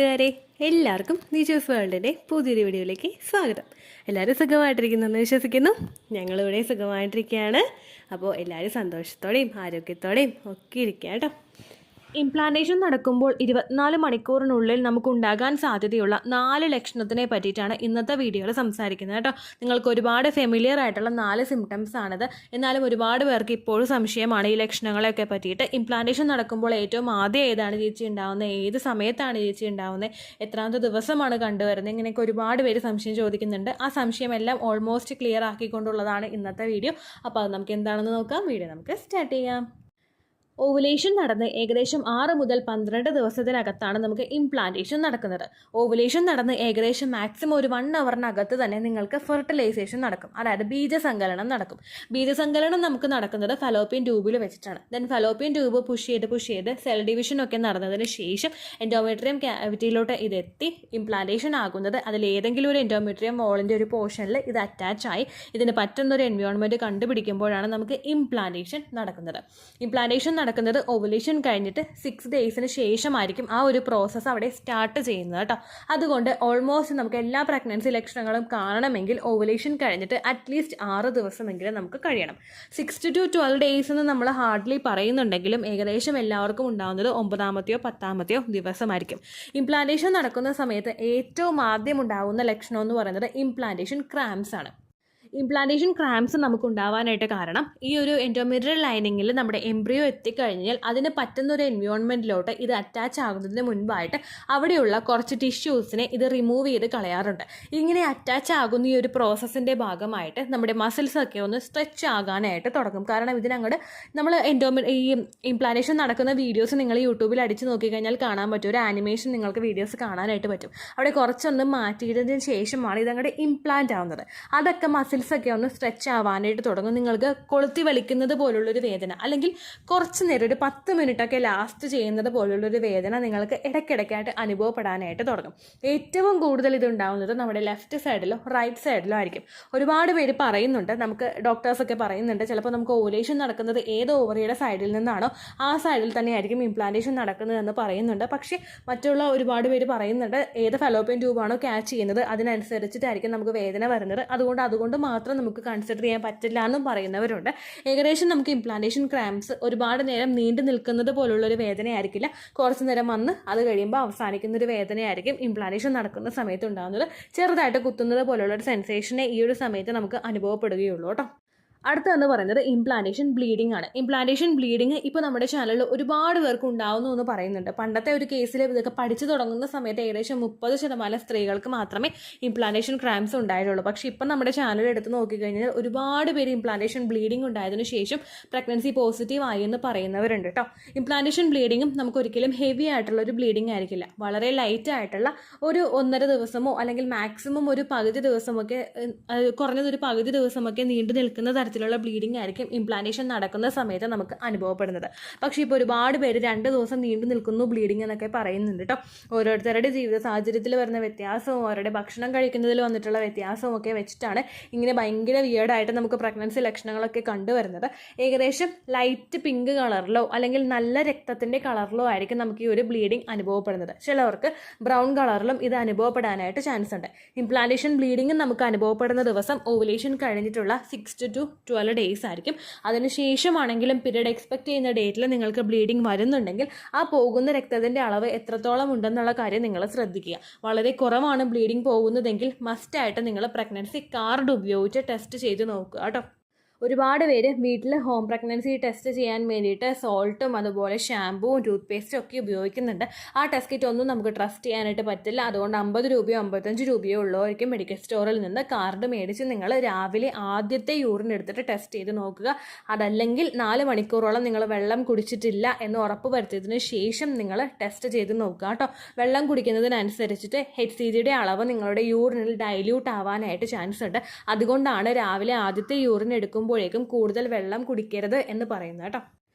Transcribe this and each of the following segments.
കൂട്ടുകാരെ, എല്ലാവർക്കും നിജോസ് വേൾഡിൻ്റെ പുതിയൊരു വീഡിയോയിലേക്ക് സ്വാഗതം. എല്ലാവരും സുഖമായിട്ടിരിക്കുന്നെന്ന് വിശ്വസിക്കുന്നു. ഞങ്ങളിവിടെ സുഖമായിട്ടിരിക്കുകയാണ്. അപ്പോൾ എല്ലാവരും സന്തോഷത്തോടെയും ആരോഗ്യത്തോടെയും ഒക്കെ ഇരിക്കുക കേട്ടോ. ഇംപ്ലാന്റേഷൻ നടക്കുമ്പോൾ 24 മണിക്കൂറിനുള്ളിൽ നമുക്കുണ്ടാകാൻ സാധ്യതയുള്ള 4 ലക്ഷണത്തിനെ പറ്റിയിട്ടാണ് ഇന്നത്തെ വീഡിയോയിൽ സംസാരിക്കുന്നത് കേട്ടോ. നിങ്ങൾക്ക് ഒരുപാട് ഫെമിലിയർ ആയിട്ടുള്ള 4 സിംറ്റംസ് ആണിത്. എന്നാലും ഒരുപാട് പേർക്ക് ഇപ്പോഴും സംശയമാണ് ഈ ലക്ഷണങ്ങളെയൊക്കെ പറ്റിയിട്ട്. ഇംപ്ലാന്റേഷൻ നടക്കുമ്പോൾ ഏറ്റവും ആദ്യം ഏതാണ് ചേച്ചി ഉണ്ടാവുന്നത്, ഏത് സമയത്താണ് ചേച്ചി ഉണ്ടാവുന്നത്, എത്രാമത്തെ ദിവസമാണ് കണ്ടുവരുന്നത്, ഇങ്ങനെയൊക്കെ ഒരുപാട് പേര് സംശയം ചോദിക്കുന്നുണ്ട്. ആ സംശയമെല്ലാം ഓൾമോസ്റ്റ് ക്ലിയർ ആക്കിക്കൊണ്ടുള്ളതാണ് ഇന്നത്തെ വീഡിയോ. അപ്പോൾ അത് നമുക്ക് എന്താണെന്ന് നോക്കാം. വീഡിയോ നമുക്ക് സ്റ്റാർട്ട് ചെയ്യാം. ഓവുലേഷൻ നടന്ന് ഏകദേശം 6 മുതൽ 12 ദിവസത്തിനകത്താണ് നമുക്ക് ഇംപ്ലാന്റേഷൻ നടക്കുന്നത്. ഓവുലേഷൻ നടന്ന് ഏകദേശം മാക്സിമം ഒരു 1 അവറിനകത്ത് തന്നെ നിങ്ങൾക്ക് ഫെർട്ടിലൈസേഷൻ നടക്കും, അതായത് ബീജസങ്കലനം നടക്കും. ബീജസങ്കലനം നമുക്ക് നടക്കുന്നത് ഫലോപ്പിയൻ ട്യൂബിൽ വെച്ചിട്ടാണ്. ദെൻ ഫലോപ്പിയൻ ട്യൂബ് പുഷ് ചെയ്ത് സെൽ ഡിവിഷനൊക്കെ നടന്നതിന് ശേഷം എൻഡോമെട്രിയം ക്യാവിറ്റിയിലോട്ട് ഇതെത്തി ഇംപ്ലാന്റേഷൻ ആകുന്നത്. അതിലേതെങ്കിലും ഒരു എൻഡോമെട്രിയം വോളിൻ്റെ ഒരു പോർഷനിൽ ഇത് അറ്റാച്ച് ആയി ഇതിന് പറ്റുന്നൊരു എൻവയോൺമെൻറ്റ് കണ്ടുപിടിക്കുമ്പോഴാണ് നമുക്ക് ഇംപ്ലാന്റേഷൻ നടക്കുന്നത്. ഇംപ്ലാന്റേഷൻ നടക്കുന്നത് ഓവുലേഷൻ കഴിഞ്ഞിട്ട് 6 ഡേയ്സിന് ശേഷമായിരിക്കും ആ ഒരു പ്രോസസ്സ് അവിടെ സ്റ്റാർട്ട് ചെയ്യുന്നത് കേട്ടോ. അതുകൊണ്ട് ഓൾമോസ്റ്റ് നമുക്ക് എല്ലാ പ്രഗ്നൻസി ലക്ഷണങ്ങളും കാണണമെങ്കിൽ ഓവുലേഷൻ കഴിഞ്ഞിട്ട് അറ്റ്ലീസ്റ്റ് 6 ദിവസമെങ്കിലും നമുക്ക് കഴിയണം. 6 to 12 ഡേയ്സ് എന്ന് നമ്മൾ ഹാർഡ്ലി പറയുന്നുണ്ടെങ്കിലും ഏകദേശം എല്ലാവർക്കും ഉണ്ടാകുന്നത് 9ാമത്തെയോ 10ാമത്തെയോ ദിവസമായിരിക്കും. ഇംപ്ലാന്റേഷൻ നടക്കുന്ന സമയത്ത് ഏറ്റവും ആദ്യം ഉണ്ടാകുന്ന ലക്ഷണം എന്ന് പറയുന്നത് ഇംപ്ലാന്റേഷൻ ക്രാംസ് ആണ്. ഇംപ്ലാന്റേഷൻ ക്രാംസ് നമുക്ക് ഉണ്ടാവാനായിട്ട് കാരണം ഈ ഒരു എൻഡോമെട്രിയൽ ലൈനിങ്ങിൽ നമ്മുടെ എംബ്രിയോ എത്തിക്കഴിഞ്ഞാൽ അതിന് പറ്റുന്ന ഒരു എൻവയോൺമെൻറ്റിലോട്ട് ഇത് അറ്റാച്ച് ആകുന്നതിന് മുൻപായിട്ട് അവിടെയുള്ള കുറച്ച് ടിഷ്യൂസിനെ ഇത് റിമൂവ് ചെയ്ത് കളയാറുണ്ട്. ഇങ്ങനെ അറ്റാച്ച് ആകുന്ന ഈ ഒരു പ്രോസസ്സിൻ്റെ ഭാഗമായിട്ട് നമ്മുടെ മസിൽസൊക്കെ ഒന്ന് സ്ട്രെച്ച് ആകാനായിട്ട് തുടങ്ങും. കാരണം ഇതിനങ്ങോട്ട് നമ്മൾ ഈ ഇംപ്ലാന്റേഷൻ നടക്കുന്ന വീഡിയോസ് നിങ്ങൾ യൂട്യൂബിൽ അടിച്ച് നോക്കിക്കഴിഞ്ഞാൽ കാണാൻ പറ്റും. ഒരു ആനിമേഷൻ നിങ്ങൾക്ക് വീഡിയോസ് കാണാനായിട്ട് പറ്റും. അവിടെ കുറച്ചൊന്ന് മാറ്റിയതിന് ശേഷമാണ് ഇതങ്ങോട്ട് ഇംപ്ലാന്റ് ആവുന്നത്. അതൊക്കെ മസിൽസൊക്കെ ഒന്ന് സ്ട്രെച്ച് ആവാനായിട്ട് തുടങ്ങും. നിങ്ങൾക്ക് കൊളുത്തി വലിക്കുന്നത് പോലുള്ളൊരു വേദന, അല്ലെങ്കിൽ കുറച്ച് നേരം ഒരു 10 മിനിറ്റൊക്കെ ലാസ്റ്റ് ചെയ്യുന്നത് പോലുള്ളൊരു വേദന നിങ്ങൾക്ക് ഇടയ്ക്കിടയ്ക്കായിട്ട് അനുഭവപ്പെടാനായിട്ട് തുടങ്ങും. ഏറ്റവും കൂടുതൽ ഇത് ഉണ്ടാകുന്നത് നമ്മുടെ ലെഫ്റ്റ് സൈഡിലോ റൈറ്റ് സൈഡിലോ ആയിരിക്കും. ഒരുപാട് പേര് പറയുന്നുണ്ട്, നമുക്ക് ഡോക്ടേഴ്സൊക്കെ പറയുന്നുണ്ട്, ചിലപ്പോൾ നമുക്ക് ഓവുലേഷൻ നടക്കുന്നത് ഏത് ഓവറിയുടെ സൈഡിൽ നിന്നാണോ ആ സൈഡിൽ തന്നെയായിരിക്കും ഇംപ്ലാന്റേഷൻ നടക്കുന്നതെന്ന് പറയുന്നുണ്ട്. പക്ഷേ മറ്റുള്ള ഒരുപാട് പേര് പറയുന്നുണ്ട് ഏത് ഫലോപ്പിയൻ ട്യൂബാണോ ക്യാച്ച് ചെയ്യുന്നത് അതിനനുസരിച്ചിട്ടായിരിക്കും നമുക്ക് വേദന വരുന്നത്, അതുകൊണ്ട് മാത്രം നമുക്ക് കൺസിഡർ ചെയ്യാൻ പറ്റില്ല എന്നും പറയുന്നവരുണ്ട്. ഏകദേശം നമുക്ക് ഇംപ്ലാന്റേഷൻ ക്രാംസ് ഒരുപാട് നേരം നീണ്ടു നിൽക്കുന്നത് പോലുള്ളൊരു വേദനയായിരിക്കില്ല. കുറച്ച് നേരം വന്ന് അത് കഴിയുമ്പോൾ അവസാനിക്കുന്നൊരു വേദനയായിരിക്കും ഇംപ്ലാന്റേഷൻ നടക്കുന്ന സമയത്ത് ഉണ്ടാകുന്നത്. ചെറുതായിട്ട് കുത്തുന്നത് പോലുള്ളൊരു സെൻസേഷനെ ഈ ഒരു സമയത്ത് നമുക്ക് അനുഭവപ്പെടുകയുള്ളൂ കേട്ടോ. അടുത്തതെന്ന് പറയുന്നത് ഇംപ്ലാന്റേഷൻ ബ്ലീഡിംഗ് ആണ്. ഇംപ്ലാന്റേഷൻ ബ്ലീഡിംഗ് ഇപ്പോൾ നമ്മുടെ ചാനലിൽ ഒരുപാട് പേർക്ക് ഉണ്ടാവുന്നു എന്ന് പറയുന്നുണ്ട്. പണ്ടത്തെ ഒരു കേസിൽ ഇതൊക്കെ പഠിച്ചു തുടങ്ങുന്ന സമയത്ത് ഏകദേശം 30% സ്ത്രീകൾക്ക് മാത്രമേ ഇംപ്ലാന്റേഷൻ ക്രാംസ് ഉണ്ടായിട്ടുള്ളൂ. പക്ഷേ ഇപ്പം നമ്മുടെ ചാനൽ എടുത്ത് നോക്കിക്കഴിഞ്ഞാൽ ഒരുപാട് പേര് ഇംപ്ലാന്റേഷൻ ബ്ലീഡിംഗ് ഉണ്ടായതിനു ശേഷം പ്രഗ്നൻസി പോസിറ്റീവ് ആയി എന്ന് പറയുന്നവരുണ്ട് കേട്ടോ. ഇംപ്ലാന്റേഷൻ ബ്ലീഡിങ്ങും നമുക്ക് ഒരിക്കലും ഹെവി ആയിട്ടുള്ള ഒരു ബ്ലീഡിംഗ് ആയിരിക്കില്ല. വളരെ ലൈറ്റ് ആയിട്ടുള്ള ഒരു 1.5 ദിവസമോ അല്ലെങ്കിൽ മാക്സിമം ഒരു പകുതി ദിവസമൊക്കെ, കുറഞ്ഞതൊരു പകുതി ദിവസമൊക്കെ നീണ്ടു നിൽക്കുന്ന ത്തിലുള്ള ബ്ലീഡിംഗ് ആയിരിക്കും ഇംപ്ലാന്റേഷൻ നടക്കുന്ന സമയത്ത് നമുക്ക് അനുഭവപ്പെടുന്നത്. പക്ഷേ ഇപ്പോൾ ഒരുപാട് പേര് 2 ദിവസം നീണ്ടു നിൽക്കുന്നു ബ്ലീഡിംഗ് എന്നൊക്കെ പറയുന്നുണ്ട് കേട്ടോ. ഓരോരുത്തരുടെ ജീവിത സാഹചര്യത്തിൽ വരുന്ന വ്യത്യാസവും അവരുടെ ഭക്ഷണം കഴിക്കുന്നതിൽ വന്നിട്ടുള്ള വ്യത്യാസവും ഒക്കെ വെച്ചിട്ടാണ് ഇങ്ങനെ ഭയങ്കര വിയേർഡായിട്ട് നമുക്ക് പ്രഗ്നൻസി ലക്ഷണങ്ങളൊക്കെ കണ്ടുവരുന്നത്. ഏകദേശം ലൈറ്റ് പിങ്ക് കളറിലോ അല്ലെങ്കിൽ നല്ല രക്തത്തിൻ്റെ കളറിലോ ആയിരിക്കും നമുക്ക് ഈ ഒരു ബ്ലീഡിംഗ് അനുഭവപ്പെടുന്നത്. ചിലവർക്ക് ബ്രൗൺ കളറിലും ഇത് അനുഭവപ്പെടാനായിട്ട് ചാൻസ് ഉണ്ട്. ഇംപ്ലാന്റേഷൻ ബ്ലീഡിംഗ് നമുക്ക് അനുഭവപ്പെടുന്ന ദിവസം ഓവുലേഷൻ കഴിഞ്ഞിട്ടുള്ള 6 to 12 ഡേയ്സ് ആയിരിക്കും. അതിനുശേഷമാണെങ്കിലും പീരീഡ് എക്സ്പെക്ട് ചെയ്യുന്ന ഡേറ്റിൽ നിങ്ങൾക്ക് ബ്ലീഡിംഗ് വരുന്നുണ്ടെങ്കിൽ ആ പോകുന്ന രക്തത്തിൻ്റെ അളവ് എത്രത്തോളം ഉണ്ടെന്നുള്ള കാര്യം നിങ്ങൾ ശ്രദ്ധിക്കുക. വളരെ കുറവാണ് ബ്ലീഡിംഗ് പോകുന്നതെങ്കിൽ മസ്റ്റായിട്ട് നിങ്ങൾ പ്രഗ്നൻസി കാർഡ് ഉപയോഗിച്ച് ടെസ്റ്റ് ചെയ്ത് നോക്കുക കേട്ടോ. ഒരുപാട് പേര് വീട്ടിൽ ഹോം പ്രഗ്നൻസി ടെസ്റ്റ് ചെയ്യാൻ വേണ്ടിയിട്ട് സോൾട്ടും അതുപോലെ ഷാമ്പുവും ടൂത്ത് പേസ്റ്റും ഒക്കെ ഉപയോഗിക്കുന്നുണ്ട്. ആ ടെസ്റ്റ് കിറ്റ് ഒന്നും നമുക്ക് ട്രസ്റ്റ് ചെയ്യാനായിട്ട് പറ്റില്ല. അതുകൊണ്ട് 50 രൂപയോ 55 രൂപയോ ഉള്ളവർക്ക് മെഡിക്കൽ സ്റ്റോറിൽ നിന്ന് കാർഡ് മേടിച്ച് നിങ്ങൾ രാവിലെ ആദ്യത്തെ യൂറിൻ എടുത്തിട്ട് ടെസ്റ്റ് ചെയ്ത് നോക്കുക. അതല്ലെങ്കിൽ 4 മണിക്കൂറോളം നിങ്ങൾ വെള്ളം കുടിച്ചിട്ടില്ല എന്ന് ഉറപ്പ് വരുത്തിയതിന് ശേഷം നിങ്ങൾ ടെസ്റ്റ് ചെയ്ത് നോക്കുക കേട്ടോ. വെള്ളം കുടിക്കുന്നതിനനുസരിച്ചിട്ട് HCGയുടെ അളവ് നിങ്ങളുടെ യൂറിനിൽ ഡൈല്യൂട്ട് ആവാനായിട്ട് ചാൻസ് ഉണ്ട്. അതുകൊണ്ടാണ് രാവിലെ ആദ്യത്തെ യൂറിൻ എടുക്കുമ്പോഴേക്കും കൂടുതൽ വെള്ളം കുടിക്കരുത് എന്ന് പറയുന്നത് കേട്ടോ.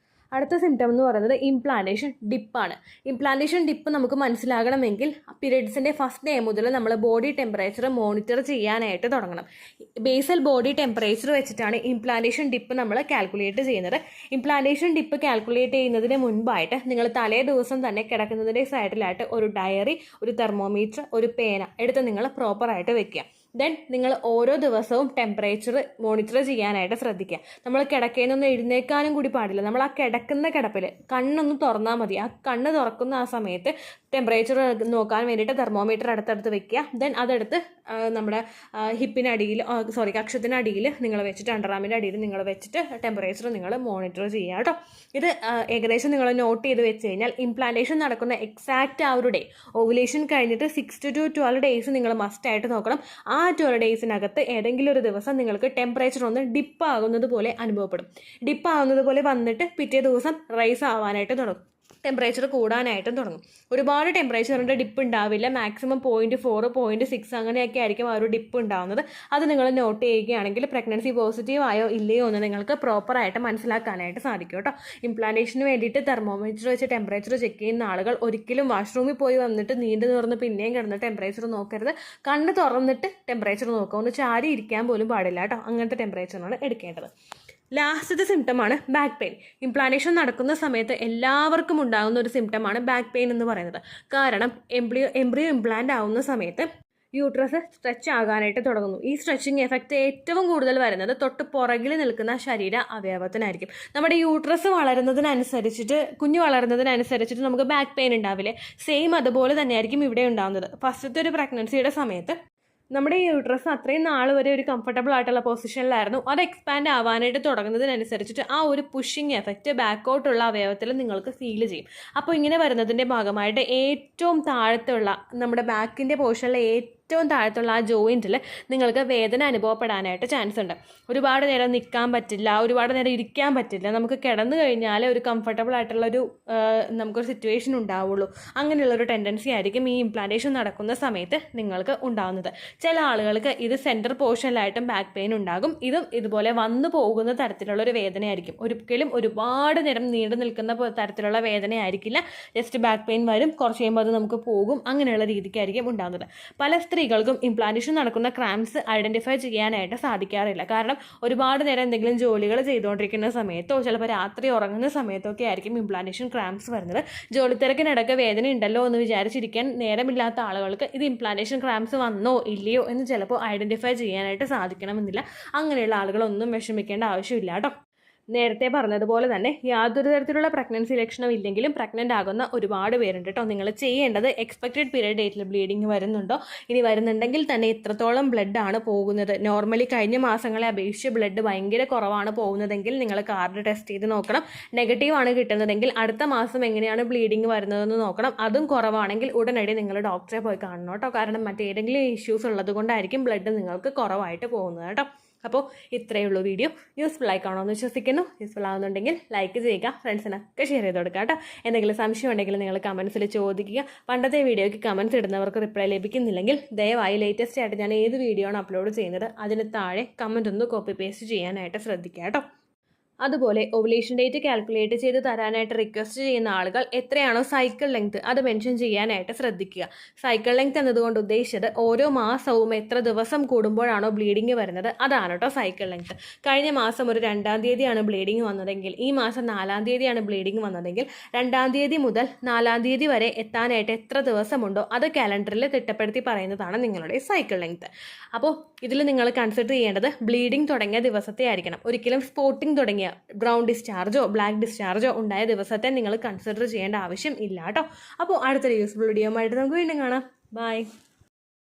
അടുത്ത സിംറ്റം എന്ന് പറയുന്നത് ഇംപ്ലാന്റേഷൻ ഡിപ്പാണ്. ഇംപ്ലാന്റേഷൻ ഡിപ്പ് നമുക്ക് മനസ്സിലാകണമെങ്കിൽ പീരിയഡ്സിൻ്റെ ഫസ്റ്റ് ഡേ മുതൽ നമ്മൾ ബോഡി ടെമ്പറേച്ചർ മോണിറ്റർ ചെയ്യാനായിട്ട് തുടങ്ങണം. ബേസൽ ബോഡി ടെമ്പറേച്ചർ വെച്ചിട്ടാണ് ഇംപ്ലാന്റേഷൻ ഡിപ്പ് നമ്മൾ കാൽക്കുലേറ്റ് ചെയ്യുന്നത്. ഇംപ്ലാന്റേഷൻ ഡിപ്പ് കാൽക്കുലേറ്റ് ചെയ്യുന്നതിന് മുൻപായിട്ട് നിങ്ങൾ തലേ ദിവസം തന്നെ കിടക്കുന്നതിൻ്റെ സൈഡിലായിട്ട് ഒരു ഡയറി, ഒരു തെർമോമീറ്റർ, ഒരു പേന എടുത്ത് നിങ്ങൾ പ്രോപ്പറായിട്ട് വെക്കുക. ദെൻ നിങ്ങൾ ഓരോ ദിവസവും ടെമ്പറേച്ചർ മോണിറ്റർ ചെയ്യാനായിട്ട് ശ്രദ്ധിക്കുക. നമ്മൾ കിടക്കയിൽ നിന്ന് എഴുന്നേക്കാനും കൂടി പാടില്ല. നമ്മൾ ആ കിടക്കുന്ന കിടപ്പിൽ കണ്ണൊന്ന് തുറന്നാൽ മതി. ആ കണ്ണ് തുറക്കുന്ന ആ സമയത്ത് ടെമ്പറേച്ചർ നോക്കാൻ വേണ്ടിയിട്ട് തെർമോമീറ്റർ അടുത്തടുത്ത് വെക്കുക. ദെൻ അതെടുത്ത് നമ്മുടെ ഹിപ്പിനടിയിൽ കക്ഷത്തിനടിയിൽ നിങ്ങൾ വെച്ചിട്ട് അണ്ടർആമിൻ്റെ അടിയിൽ നിങ്ങൾ വെച്ചിട്ട് ടെമ്പറേച്ചർ നിങ്ങൾ മോണിറ്റർ ചെയ്യുക കേട്ടോ. ഇത് ഏകദേശം നിങ്ങൾ നോട്ട് ചെയ്ത് വെച്ച് കഴിഞ്ഞാൽ ഇംപ്ലാന്റേഷൻ നടക്കുന്ന എക്സാക്റ്റ് ആ ഒരു ഡേ, ഓവുലേഷൻ കഴിഞ്ഞിട്ട് 6 to 12 days നിങ്ങൾ മസ്റ്റായിട്ട് നോക്കണം. ആ 12 daysനകത്ത് ഏതെങ്കിലും ഒരു ദിവസം നിങ്ങൾക്ക് ടെമ്പറേച്ചർ ഒന്ന് ഡിപ്പ് ആകുന്നത് പോലെ അനുഭവപ്പെടും. ഡിപ്പ് ആകുന്നത് പോലെ വന്നിട്ട് പിറ്റേ ദിവസം റൈസ് ആവാനായിട്ട് തുടങ്ങും, ടെമ്പറേച്ചർ കൂടാനായിട്ടും തുടങ്ങും. ഒരുപാട് ടെമ്പറേച്ചറിൻ്റെ ഡിപ്പ് ഉണ്ടാവില്ല. മാക്സിമം 0.4, 0.6 അങ്ങനെയൊക്കെ ആയിരിക്കും ആ ഒരു ഡിപ്പ് ഉണ്ടാവുന്നത്. അത് നിങ്ങൾ നോട്ട് ചെയ്യുകയാണെങ്കിൽ പ്രഗ്നൻസി പോസിറ്റീവ് ആയോ ഇല്ലയോ എന്ന് നിങ്ങൾക്ക് പ്രോപ്പറായിട്ട് മനസ്സിലാക്കാനായിട്ട് സാധിക്കും കേട്ടോ. ഇംപ്ലാന്റേഷന് വേണ്ടിയിട്ട് തെർമോമീറ്റർ വെച്ച് ടെമ്പറേച്ചർ ചെക്ക് ചെയ്യുന്ന ആളുകൾ ഒരിക്കലും വാഷ്റൂമിൽ പോയി വന്നിട്ട് നീണ്ടു തുറന്ന് പിന്നെയും കിടന്ന് ടെമ്പറേച്ചർ നോക്കരുത്. കണ്ണ് തുറന്നിട്ട് ടെമ്പറേച്ചർ നോക്കുക. ഒന്ന് ചാരി ഇരിക്കാൻ പോലും പാടില്ല കേട്ടോ. അങ്ങനത്തെ ടെമ്പറേച്ചറാണ് എടുക്കേണ്ടത്. ലാസ്റ്റത്തെ സിംറ്റമാണ് ബാക്ക് പെയിൻ. ഇംപ്ലാന്റേഷൻ നടക്കുന്ന സമയത്ത് എല്ലാവർക്കും ഉണ്ടാകുന്ന ഒരു സിംറ്റമാണ് ബാക്ക് പെയിൻ എന്ന് പറയുന്നത്. കാരണം എംബ്രിയോ ഇംപ്ലാന്റ് ആവുന്ന സമയത്ത് യൂട്രസ് സ്ട്രെച്ച് ആകാനായിട്ട് തുടങ്ങുന്നു. ഈ സ്ട്രെച്ചിങ് എഫക്റ്റ് ഏറ്റവും കൂടുതൽ വരുന്നത് തൊട്ട് പുറകിൽ നിൽക്കുന്ന ശരീര അവയവത്തിനായിരിക്കും. നമ്മുടെ യൂട്രസ് കുഞ്ഞ് വളരുന്നതിനനുസരിച്ചിട്ട് നമുക്ക് ബാക്ക് പെയിൻ ഉണ്ടാവില്ലേ, സെയിം അതുപോലെ തന്നെയായിരിക്കും ഇവിടെ ഉണ്ടാകുന്നത്. ഫസ്റ്റത്തെ ഒരു പ്രഗ്നൻസിയുടെ സമയത്ത് നമ്മുടെ യൂട്രസ് അത്രയും നാൾ വരെ ഒരു കംഫർട്ടബിൾ ആയിട്ടുള്ള പൊസിഷനിലായിരുന്നു. അത് എക്സ്പാൻഡ് ആവാനായിട്ട് തുടങ്ങുന്നതിനനുസരിച്ചിട്ട് ആ ഒരു പുഷിങ് എഫക്റ്റ് ബാക്കോട്ടുള്ള അവയവത്തിൽ നിങ്ങൾക്ക് ഫീൽ ചെയ്യും. അപ്പോൾ ഇങ്ങനെ വരുന്നതിൻ്റെ ഭാഗമായിട്ട് ഏറ്റവും താഴത്തുള്ള നമ്മുടെ ബാക്കിൻ്റെ പോർഷനിലെ ഏറ്റവും താഴത്തുള്ള ആ ജോയിൻറ്റിൽ നിങ്ങൾക്ക് വേദന അനുഭവപ്പെടാനായിട്ട് ചാൻസ് ഉണ്ട്. ഒരുപാട് നേരം നിൽക്കാൻ പറ്റില്ല, ഒരുപാട് നേരം ഇരിക്കാൻ പറ്റില്ല. നമുക്ക് കിടന്നു കഴിഞ്ഞാൽ ഒരു കംഫർട്ടബിൾ ആയിട്ടുള്ളൊരു നമുക്കൊരു സിറ്റുവേഷൻ ഉണ്ടാവുള്ളൂ. അങ്ങനെയുള്ളൊരു ടെൻഡൻസി ആയിരിക്കും ഈ ഇംപ്ലാന്റേഷൻ നടക്കുന്ന സമയത്ത് നിങ്ങൾക്ക് ഉണ്ടാകുന്നത്. ചില ആളുകൾക്ക് ഇത് സെൻറ്റർ പോർഷനിലായിട്ടും ബാക്ക് പെയിൻ ഉണ്ടാകും. ഇതും ഇതുപോലെ വന്നു പോകുന്ന തരത്തിലുള്ളൊരു വേദനയായിരിക്കും. ഒരിക്കലും ഒരുപാട് നേരം നീണ്ടു നിൽക്കുന്ന തരത്തിലുള്ള വേദനയായിരിക്കില്ല. ജസ്റ്റ് ബാക്ക് പെയിൻ വരും, കുറച്ച് കഴിയുമ്പോൾ അത് നമുക്ക് പോകും. അങ്ങനെയുള്ള രീതിക്കായിരിക്കും ഉണ്ടാകുന്നത്. പല സ്ത്രീകൾക്കും ഇംപ്ലാന്റേഷൻ നടക്കുന്ന ക്രാംസ് ഐഡന്റിഫൈ ചെയ്യാനായിട്ട് സാധിക്കാറില്ല. കാരണം ഒരുപാട് നേരം എന്തെങ്കിലും ജോലികൾ ചെയ്തുകൊണ്ടിരിക്കുന്ന സമയത്തോ ചിലപ്പോൾ രാത്രി ഉറങ്ങുന്ന സമയത്തൊക്കെ ആയിരിക്കും ഇംപ്ലാന്റേഷൻ ക്രാംസ് വരുന്നത്. ജോലിത്തിരക്കിനിടയ്ക്ക് വേദന ഉണ്ടല്ലോ എന്ന് വിചാരിച്ചിരിക്കാൻ നേരമില്ലാത്ത ആളുകൾക്ക് ഇത് ഇംപ്ലാന്റേഷൻ ക്രാംസ് വന്നോ ഇല്ലയോ എന്ന് ചിലപ്പോൾ ഐഡന്റിഫൈ ചെയ്യാനായിട്ട് സാധിക്കണമെന്നില്ല. അങ്ങനെയുള്ള ആളുകളൊന്നും വിഷമിക്കേണ്ട ആവശ്യമില്ല കേട്ടോ. നേരത്തെ പറഞ്ഞതുപോലെ തന്നെ യാതൊരു തരത്തിലുള്ള പ്രഗ്നൻസി ലക്ഷണം ഇല്ലെങ്കിലും പ്രഗ്നൻ്റ് ആകുന്ന ഒരുപാട് പേരുണ്ട് കേട്ടോ. നിങ്ങൾ ചെയ്യേണ്ടത് എക്സ്പെക്റ്റഡ് പീരിയഡ് ഡേറ്റിൽ ബ്ലീഡിങ് വരുന്നുണ്ടോ, ഇനി വരുന്നുണ്ടെങ്കിൽ തന്നെ എത്രത്തോളം ബ്ലഡ് ആണ് പോകുന്നത്. നോർമലി കഴിഞ്ഞ മാസങ്ങളെ അപേക്ഷിച്ച് ബ്ലഡ് ഭയങ്കര കുറവാണ് പോകുന്നതെങ്കിൽ നിങ്ങൾ കാർഡ് ടെസ്റ്റ് ചെയ്ത് നോക്കണം. നെഗറ്റീവ് ആണ് കിട്ടുന്നതെങ്കിൽ അടുത്ത മാസം എങ്ങനെയാണ് ബ്ലീഡിങ് വരുന്നതെന്ന് നോക്കണം. അതും കുറവാണെങ്കിൽ ഉടനടി നിങ്ങൾ ഡോക്ടറെ പോയി കാണണം കേട്ടോ. കാരണം മറ്റേതെങ്കിലും ഇഷ്യൂസ് ഉള്ളത് കൊണ്ടായിരിക്കും ബ്ലഡ് നിങ്ങൾക്ക് കുറവായിട്ട് പോകുന്നത് കേട്ടോ. അപ്പോൾ ഇത്രയേ ഉള്ളൂ വീഡിയോ. യൂസ്ഫുൾ ആയി കാണുമെന്ന് വിശ്വസിക്കുന്നു. യൂസ്ഫുൾ ആവുന്നുണ്ടെങ്കിൽ ലൈക്ക് ചെയ്യുക, ഫ്രണ്ട്സിനൊക്കെ ഷെയർ ചെയ്ത് കൊടുക്കുക കേട്ടോ. എന്തെങ്കിലും സംശയം ഉണ്ടെങ്കിൽ നിങ്ങൾ കമൻസിൽ ചോദിക്കുക. പണ്ടത്തെ വീഡിയോയ്ക്ക് കമൻസ് ഇടുന്നവർക്ക് റിപ്ലൈ ലഭിക്കുന്നില്ലെങ്കിൽ ദയവായി ലേറ്റസ്റ്റ് ആയിട്ട് ഞാൻ ഏത് വീഡിയോ ആണ് അപ്ലോഡ് ചെയ്യുന്നത് അതിന് താഴെ കമൻറ്റ് ഒന്ന് കോപ്പി പേസ്റ്റ് ചെയ്യാനായിട്ട് ശ്രദ്ധിക്കുക കേട്ടോ. അതുപോലെ ഓവുലേഷൻ ഡേറ്റ് കാൽക്കുലേറ്റ് ചെയ്ത് തരാനായിട്ട് റിക്വസ്റ്റ് ചെയ്യുന്ന ആളുകൾ എത്രയാണോ സൈക്കിൾ ലെങ്ത് അത് മെൻഷൻ ചെയ്യാനായിട്ട് ശ്രദ്ധിക്കുക. സൈക്കിൾ ലെങ്ത് എന്നതുകൊണ്ട് ഉദ്ദേശിച്ചത് ഓരോ മാസവും എത്ര ദിവസം കൂടുമ്പോഴാണോ ബ്ലീഡിങ് വരുന്നത് അതാണ് കേട്ടോ സൈക്കിൾ ലെങ്ത്. കഴിഞ്ഞ മാസം ഒരു 2-ാം തീയതിയാണ് ബ്ലീഡിങ് വന്നതെങ്കിൽ ഈ മാസം 4-ാം തീയതിയാണ് ബ്ലീഡിങ് വന്നതെങ്കിൽ 2-ാം തീയതി മുതൽ 4-ാം തീയതി വരെ എത്താനായിട്ട് എത്ര ദിവസമുണ്ടോ അത് കാലണ്ടറിൽ തിട്ടപ്പെടുത്തി പറയുന്നതാണ് നിങ്ങളുടെ സൈക്കിൾ ലെങ്ത്. അപ്പോൾ ഇതിൽ നിങ്ങൾ കൺസിഡർ ചെയ്യേണ്ടത് ബ്ലീഡിങ് തുടങ്ങിയ ദിവസത്തെ ആയിരിക്കണം. ഒരിക്കലും സ്പോട്ടിങ് തുടങ്ങിയ ബ്രൗൺ ഡിസ്ചാർജോ ബ്ലാക്ക് ഡിസ്ചാർജോ ഉണ്ടായ ദിവസത്തെ നിങ്ങൾ കൺസിഡർ ചെയ്യേണ്ട ആവശ്യം ഇല്ല കേട്ടോ. അപ്പോൾ അടുത്തൊരു യൂസ്ഫുൾ വീഡിയോ ആയിട്ട് നമുക്ക് വീണ്ടും കാണാം. ബൈ.